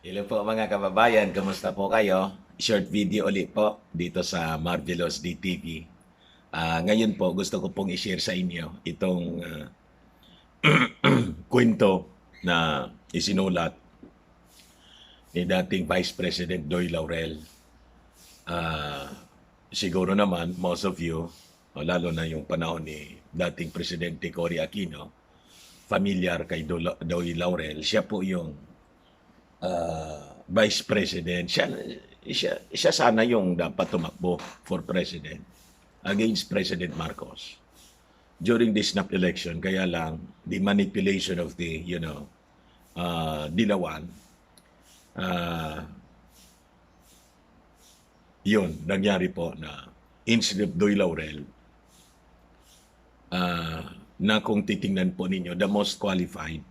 Hello po mga kababayan, kamusta po kayo? Short video ulit po dito sa Marvelous DTV. Ngayon po gusto ko pong i-share sa inyo itong kwento na isinulat ni dating Vice President Doy Laurel. Siguro naman most of you, lalo na yung panahon ni dating Presidente Cory Aquino, familiar kay Doy Laurel. Siya po yung Vice President. Siya sana yung dapat tumakbo for President against President Marcos during this snap election. Kaya lang, the manipulation of the, Dilawan, uh, yun, nangyari po na instead of Doy Laurel, na kung titingnan po ninyo, the most qualified,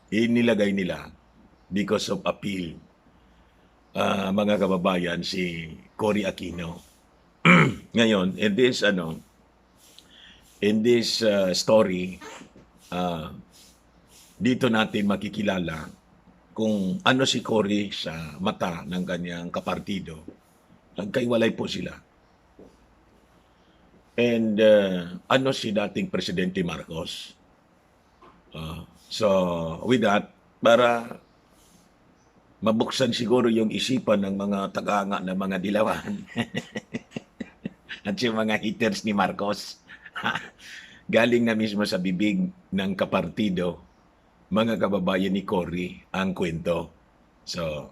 inilagay nila because of appeal, mga kababayan, si Cory Aquino. Ngayon, in this story, dito natin makikilala kung ano si Cory sa mata ng kanyang kapartido. Nagkaiwalay po sila. And ano si dating Presidente Marcos. So, with that, para mabuksan siguro yung isipan ng mga tagaanga ng mga dilawan at yung mga haters ni Marcos. Galing na mismo sa bibig ng kapartido, mga kababayan ni Cory, ang kwento. So,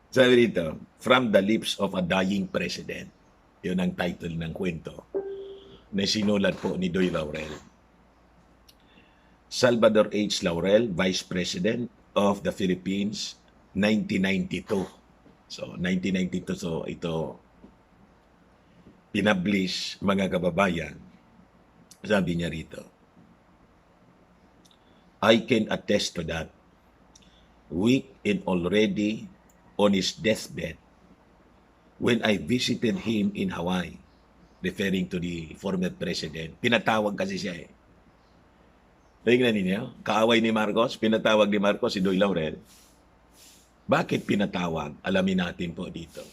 sabi dito, From the Lips of a Dying President. Yun ang title ng kwento na sinulat po ni Doy Laurel. Salvador H. Laurel, Vice President of the Philippines, 1992. So, 1992, so ito, pinablish, mga kababayan. Sabi niya rito, I can attest to that. Weak and already on his deathbed, when I visited him in Hawaii, referring to the former president, pinatawag kasi siya eh. Tingnan ninyo, kaaway ni Marcos, pinatawag ni Marcos si Doy Laurel. Bakit pinatawag? Alamin natin po dito.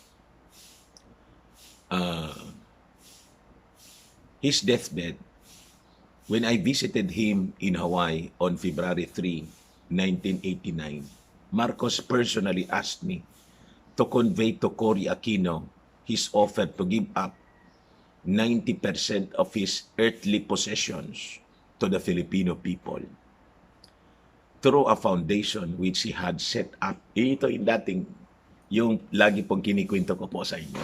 His deathbed, when I visited him in Hawaii on February 3, 1989, Marcos personally asked me to convey to Cory Aquino his offer to give up 90% of his earthly possessions to the Filipino people through a foundation which he had set up. Ito yung dating, yung lagi pong kinikwento ko po sa inyo.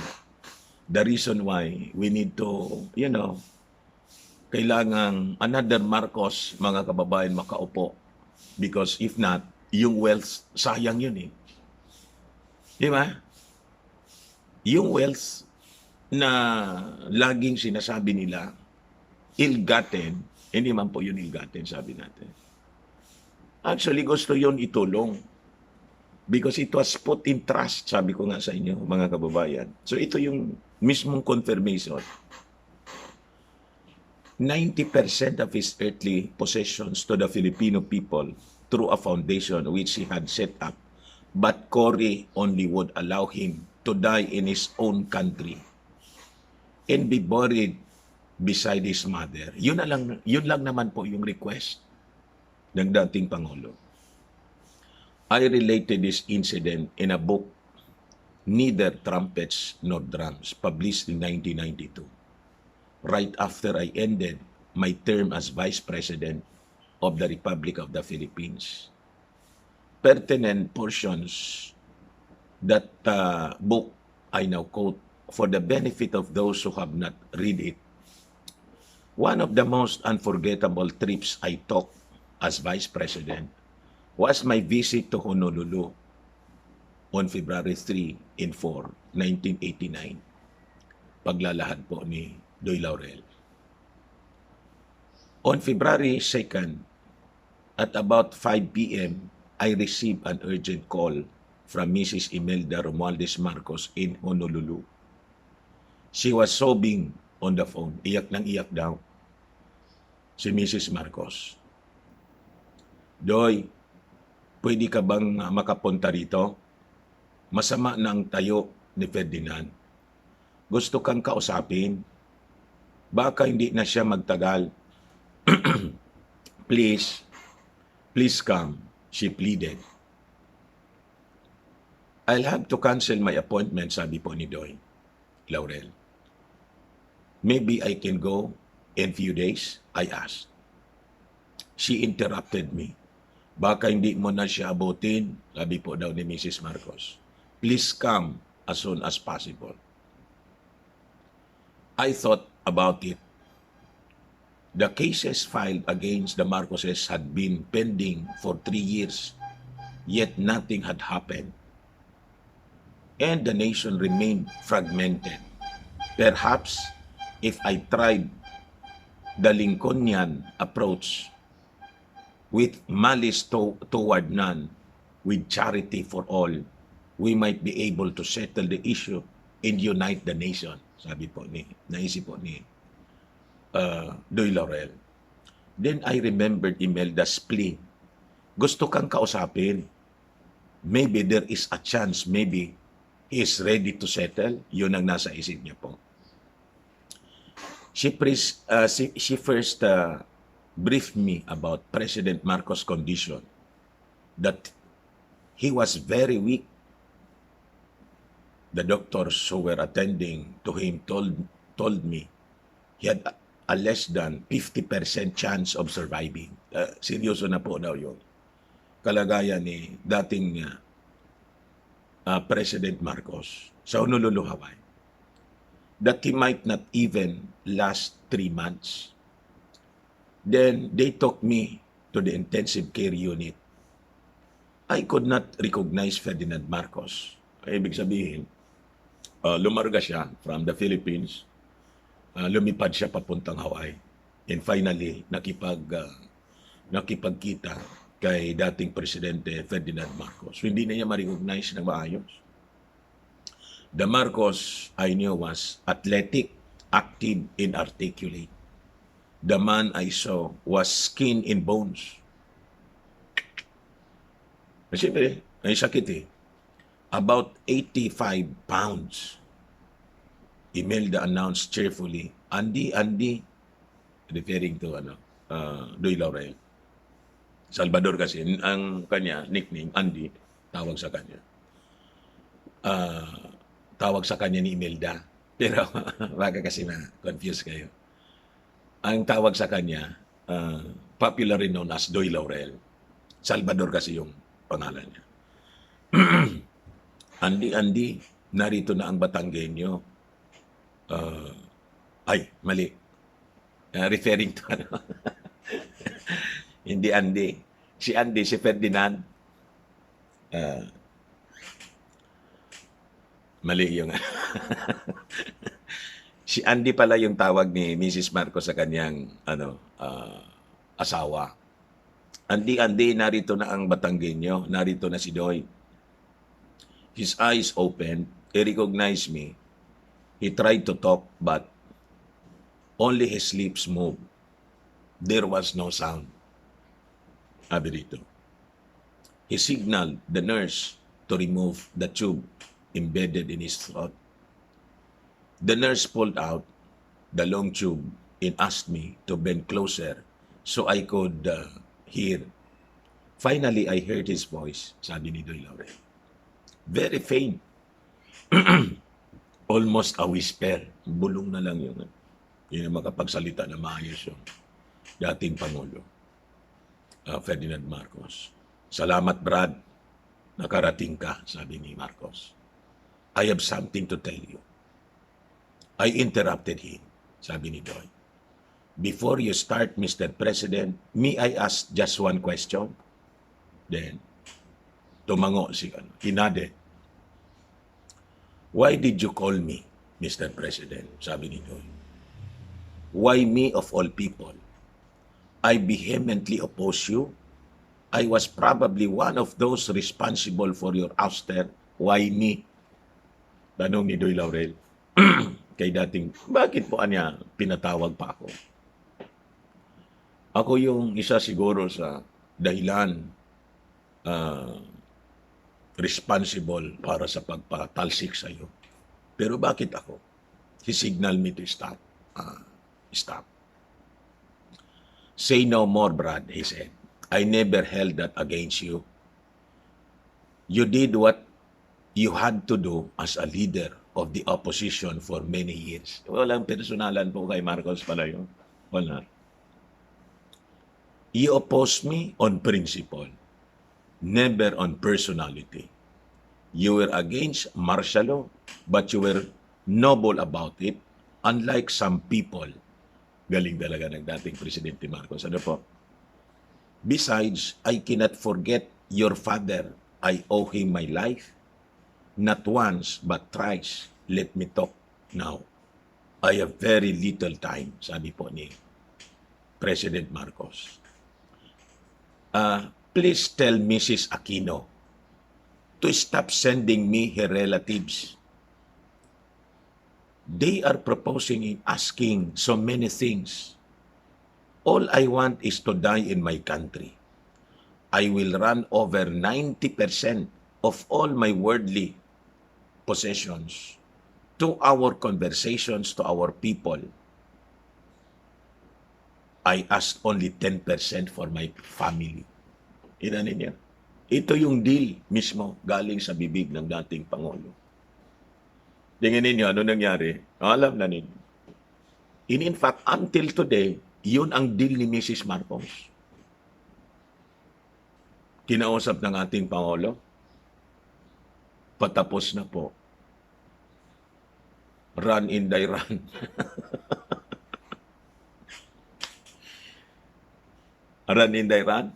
The reason why we need to, kailangang another Marcos, mga kababayan, makaupo. Because if not, yung wealth, sayang yun eh. Di ba? Yung wealth na laging sinasabi nila, ill-gotten, hindi man po yun ill-gotten, sabi natin. Actually, gusto yun itulong. Because it was put in trust, sabi ko nga sa inyo, mga kababayan. So ito yung mismong confirmation. 90% of his earthly possessions to the Filipino people through a foundation which he had set up. But Cory only would allow him to die in his own country and be buried beside his mother. Yun lang naman po yung request ng dating Pangulo. I related this incident in a book, Neither Trumpets Nor Drums, published in 1992, right after I ended my term as Vice President of the Republic of the Philippines. Pertinent portions that book I now quote for the benefit of those who have not read it. One of the most unforgettable trips I took as Vice President was my visit to Honolulu on February 3 and 4, 1989. Paglalahad po ni Doy Laurel. On February 2nd, at about 5 p.m., I received an urgent call from Mrs. Imelda Romualdez Marcos in Honolulu. She was sobbing on the phone. Iyak nang iyak daw si Mrs. Marcos. Doy, pwede ka bang makapunta rito? masama na ang tayo ni Ferdinand. Gusto kang kausapin? Baka hindi na siya magtagal. Please, please come, she pleaded. I'll have to cancel my appointment, sabi po ni Doy Laurel. Maybe I can go in few days, I asked. She interrupted me. Baka hindi mo na siya abutin, sabi po daw ni Mrs. Marcos. Please come as soon as possible. I thought about it. The cases filed against the Marcoses had been pending for 3 years, yet nothing had happened. And the nation remained fragmented. Perhaps if I tried the Lincolnian approach with malice toward none, with charity for all, we might be able to settle the issue and unite the nation. Naisip po ni Doy Laurel. Then I remembered Imelda's plea. Gusto kang kausapin. Maybe there is a chance, maybe he is ready to settle. Yun ang nasa isip niya po. She first briefed me about President Marcos' condition, that he was very weak. The doctors who were attending to him told me he had a less than 50% chance of surviving. Seryoso na po daw yun. Kalagayan ni dating President Marcos sa Honolulu, Hawaii. That he might not even last 3 months. Then they took me to the intensive care unit. I could not recognize Ferdinand Marcos. Ibig sabihin, lumarga siya from the Philippines, lumipad siya papuntang Hawaii, and finally nakipagkita kay dating Presidente Ferdinand Marcos. Hindi na niya ma-recognize na maayos. The Marcos I knew was athletic, active, and articulate. The man I saw was skin and bones. Siyempre, ay sakit eh. About 85 pounds. Imelda announced cheerfully, Andy, referring to Doy Laurel. Salvador kasi, ang kanya nickname, Andy, tawag sa kanya. Tawag sa kanya ni Imelda. Pero, baka kasi na-confuse kayo. Ang tawag sa kanya, popularly known as Doy Laurel. Salvador kasi yung pangalan niya. Andy, narito na ang Batanggenyo. Mali. Referring to Hindi Andy. Si Andy, si Ferdinand. Mali yung si Andy pala yung tawag ni Mrs. Marcos sa kanyang asawa. Andy, narito na ang Batanggenyo. Narito na si Doy. His eyes opened. He recognized me. He tried to talk, but only his lips moved. There was no sound. Sabi dito. He signaled the nurse to remove the tube embedded in his throat. The nurse pulled out the long tube and asked me to bend closer so I could hear. Finally, I heard his voice, sabi ni Doy Laurel. Very faint. Almost a whisper. Bulong na lang yun. Yun ang makapagsalita na maayos yung dating Pangulo, Ferdinand Marcos. Salamat, Brad. Nakarating ka, sabi ni Marcos. I have something to tell you. I interrupted him, sabi ni Doy. Before you start, Mr. President, may I ask just one question? Then, tumango si hinade. Why did you call me, Mr. President? Sabi ni Doy. Why me of all people? I vehemently oppose you. I was probably one of those responsible for your ouster. Why me? Tanong ni Doy Laurel. Kay dating, bakit po anya pinatawag pa ako? Ako yung isa siguro sa dahilan responsible para sa pagpatalsik sa iyo. Pero bakit ako? He signaled me to stop. Stop. Say no more, Brad, he said. I never held that against you. You did what you had to do as a leader of the opposition for many years. Walang personalan po kay Marcos pala yun. Wala. You opposed me on principle, never on personality. You were against martial law, but you were noble about it, unlike some people. Galing talaga ng dating Presidente Marcos. Ano po? Besides, I cannot forget your father. I owe him my life. Not once, but thrice. Let me talk now. I have very little time, sabi po ni President Marcos. Please tell Mrs. Aquino to stop sending me her relatives. They are proposing and asking so many things. All I want is to die in my country. I will run over 90% of all my worldly possessions to our conversations to our people. I asked only 10% for my family. Ina niya. Ito yung deal mismo galing sa bibig ng dating Pangulo. Tingnan ninyo, ano nangyari? Alam na ninyo. In fact, until today, yun ang deal ni Mrs. Marcos. Kinausap ng ating Pangulo, patapos na po. Run, Inday, run. Run, Inday, run.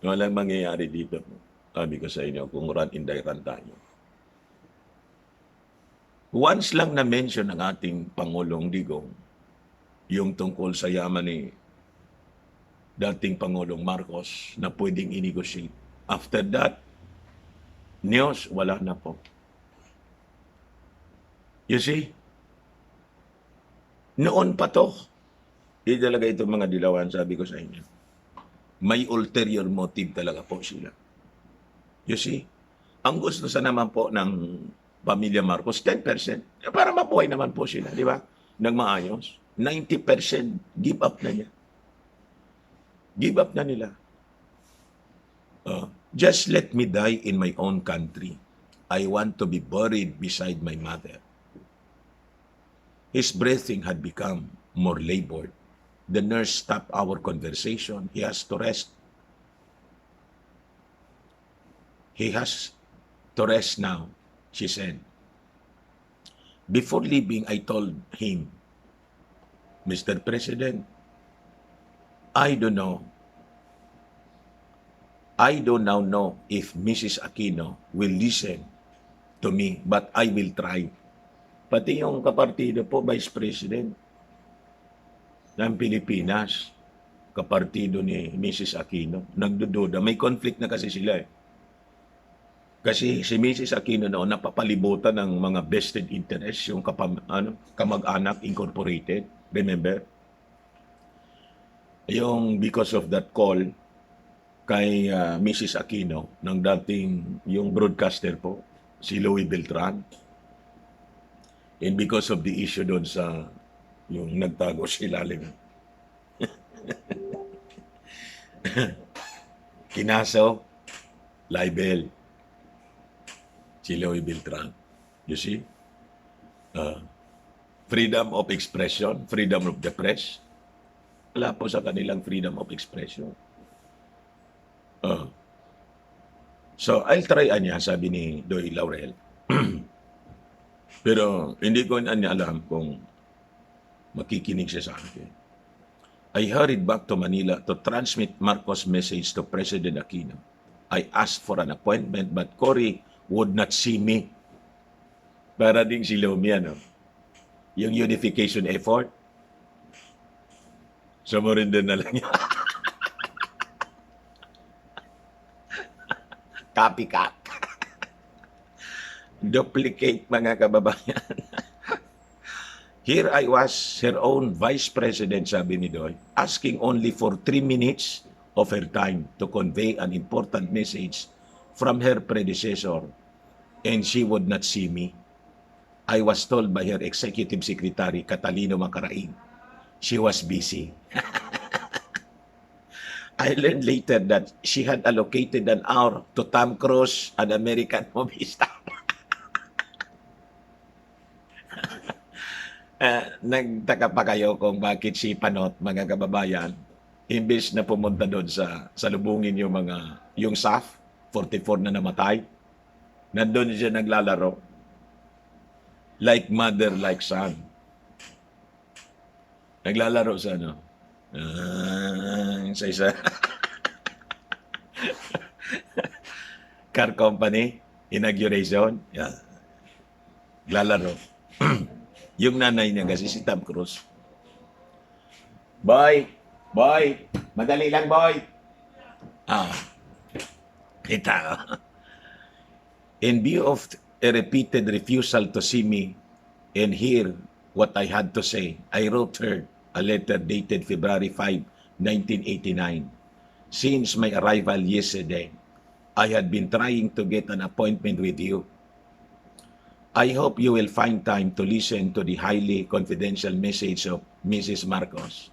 Walang mangyayari dito. Sabi ko sa inyo, kung run, Inday, run tayo. Once lang na-mention ng ating Pangulong Digong yung tungkol sa yaman ni dating Pangulong Marcos na pwedeng i-negotiate. After that, news, wala na po. You see? Noon pa to. Hindi talaga itong mga dilawan, sabi ko sa inyo. May ulterior motive talaga po sila. You see? Ang gusto sa naman po ng pamilya Marcos, 10%. Para mabuhay naman po sila, di ba? Nang maayos. 90% give up na niya. Give up na nila. Just let me die in my own country. I want to be buried beside my mother. His breathing had become more labored. The nurse stopped our conversation. He has to rest. He has to rest now, she said. Before leaving, I told him, Mr. President, I don't now know if Mrs. Aquino will listen to me, but I will try. Pati yung kapartido po, Vice President ng Pilipinas, kapartido ni Mrs. Aquino, nagdududa. May conflict na kasi sila eh. Kasi si Mrs. Aquino noon napapalibutan ng mga vested interests, yung kamag-anak incorporated. Remember? Yung because of that call kay Mrs. Aquino ng dating yung broadcaster po, si Louis Beltran. And because of the issue doon sa yung nagtago sa ilalim. Kinaso, libel. Si Louis Beltran. You see? Freedom of expression, freedom of the press. Wala po sa kanilang freedom of expression. So, I'll try niya, sabi ni Doy Laurel. Pero hindi ko niya alam kung makikinig siya sa akin. I hurried back to Manila to transmit Marcos' message to President Aquino. I asked for an appointment but Cory would not see me. Para ding si Lomia, no? Yung unification effort. Sumurin din na lang yan. Copycat. Duplicate, mga kababayan. Here I was, her own vice president, sabi ni Doy, asking only for 3 minutes of her time to convey an important message from her predecessor and she would not see me. I was told by her executive secretary, Catalino Macaraig, she was busy. I learned later that she had allocated an hour to Tom Cruise, an American movie star. Nagtaka pa kayo kung bakit si Panot, mga kababayan, imbes na pumunta doon sa salubungin yung SAF, 44 na namatay, nandun siya naglalaro. Like mother, like son. Naglalaro sa sa isa. Car company, inauguration. Yeah. Naglalaro. Yung nanay niya kasi si Tom Cruise. Boy, madali lang boy. Kita. In view of a repeated refusal to see me and hear what I had to say, I wrote her a letter dated February 5, 1989. Since my arrival yesterday, I had been trying to get an appointment with you. I hope you will find time to listen to the highly confidential message of Mrs. Marcos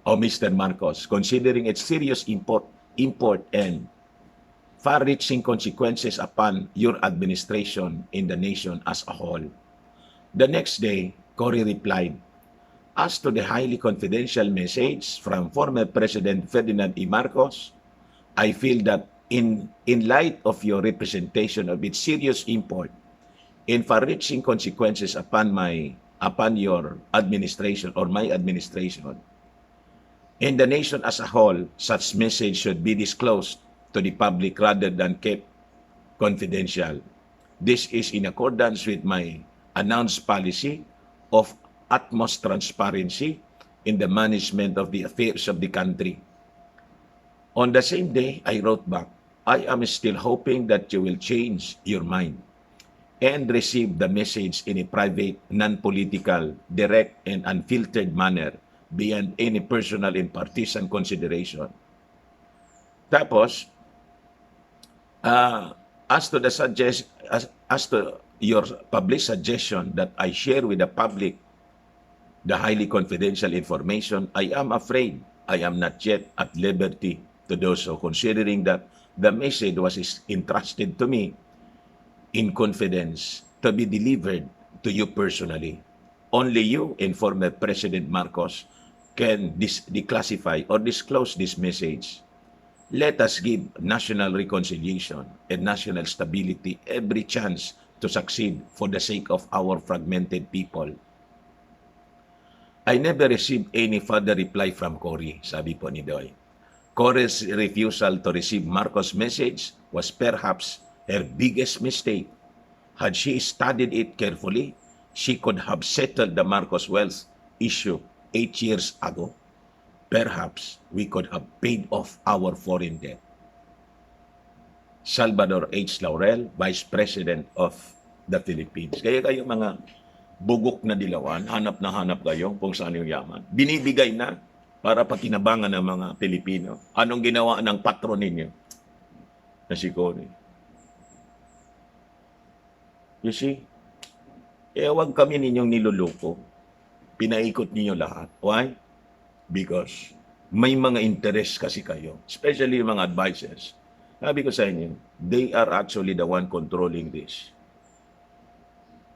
or Mr. Marcos, considering its serious import and far-reaching consequences upon your administration in the nation as a whole. The next day, Cory replied, as to the highly confidential message from former President Ferdinand E. Marcos, I feel that in light of your representation of its serious import and far-reaching consequences upon your administration or my administration, in the nation as a whole, such message should be disclosed to the public rather than kept confidential. This is in accordance with my announced policy of utmost transparency in the management of the affairs of the country. On the same day, I wrote back, I am still hoping that you will change your mind and receive the message in a private, non-political, direct, and unfiltered manner beyond any personal and partisan consideration. Tapos, as to your public suggestion that I share with the public the highly confidential information, I am afraid I am not yet at liberty to do so, considering that the message was entrusted to me in confidence to be delivered to you personally. Only you and former President Marcos can declassify or disclose this message. Let us give national reconciliation and national stability every chance to succeed for the sake of our fragmented people. I never received any further reply from Cory, sabi po ni Doy. Cory's refusal to receive Marcos' message was perhaps her biggest mistake. Had she studied it carefully, she could have settled the Marcos wealth issue 8 years ago. Perhaps we could have paid off our foreign debt. Salvador H. Laurel, Vice President of the Philippines. Kaya kayo mga bugok na dilawan, hanap na hanap kayo kung saan yung yaman. Binibigay na para pakinabangan ng mga Pilipino. Anong ginawa ng patron ninyo? Na si Cory. You see? Huwag kami ninyong niluluko. Pinaikot ninyo lahat. Why? Because may mga interest kasi kayo. Especially yung mga advisors. Sabi ko sa inyo, they are actually the one controlling this.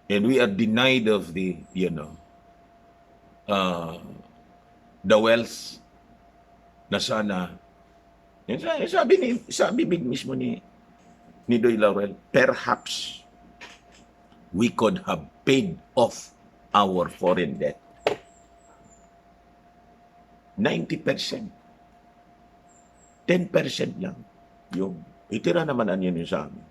And we are denied of the, the wealth na sana. Sabi mismo ni Doy Laurel, perhaps we could have paid off our foreign debt. 90%. 10% lang. Yung itira naman yun sa amin.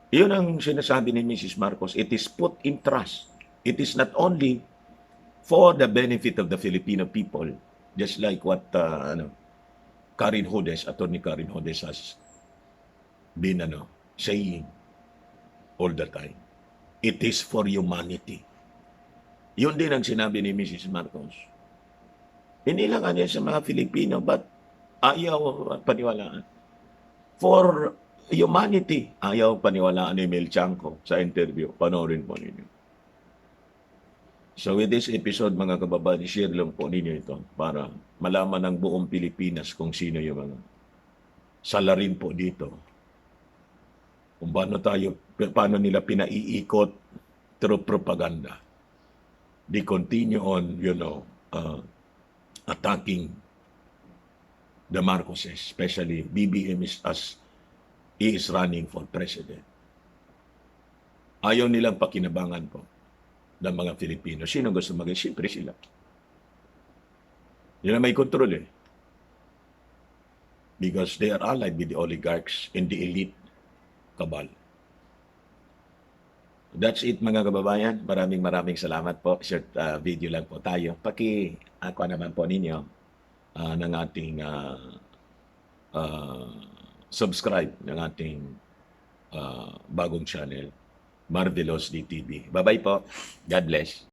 Yun ang sinasabi ni Mrs. Marcos. It is put in trust. It is not only for the benefit of the Filipino people, just like what Karen Hodes, Attorney Karen Hodes has been saying all the time. It is for humanity. Yun din ang sinabi ni Mrs. Marcos. Hindi lang kanya sa mga Filipino, but ayaw paniwalaan. for humanity. Ayaw paniwalaan ni Mel Chanco sa interview. Panoorin po ninyo. So with this episode, mga kababayan, share lang po ninyo ito para malaman ng buong Pilipinas kung sino yung mga salarin po dito. Kung paano nila pinaiikot through propaganda. They continue on, attacking the Marcoses, especially BBM as he is running for president. Ayaw nilang pakinabangan po ng mga Filipino. Sino gusto maging? Siyempre sila. Yun ang may kontrol eh. Because they are allied with the oligarchs and the elite cabal. That's it mga kababayan. Maraming salamat po. Short video lang po tayo. Ako naman po ninyo ng ating subscribe ng ating bagong channel, Marvelous DTV. Bye-bye po. God bless.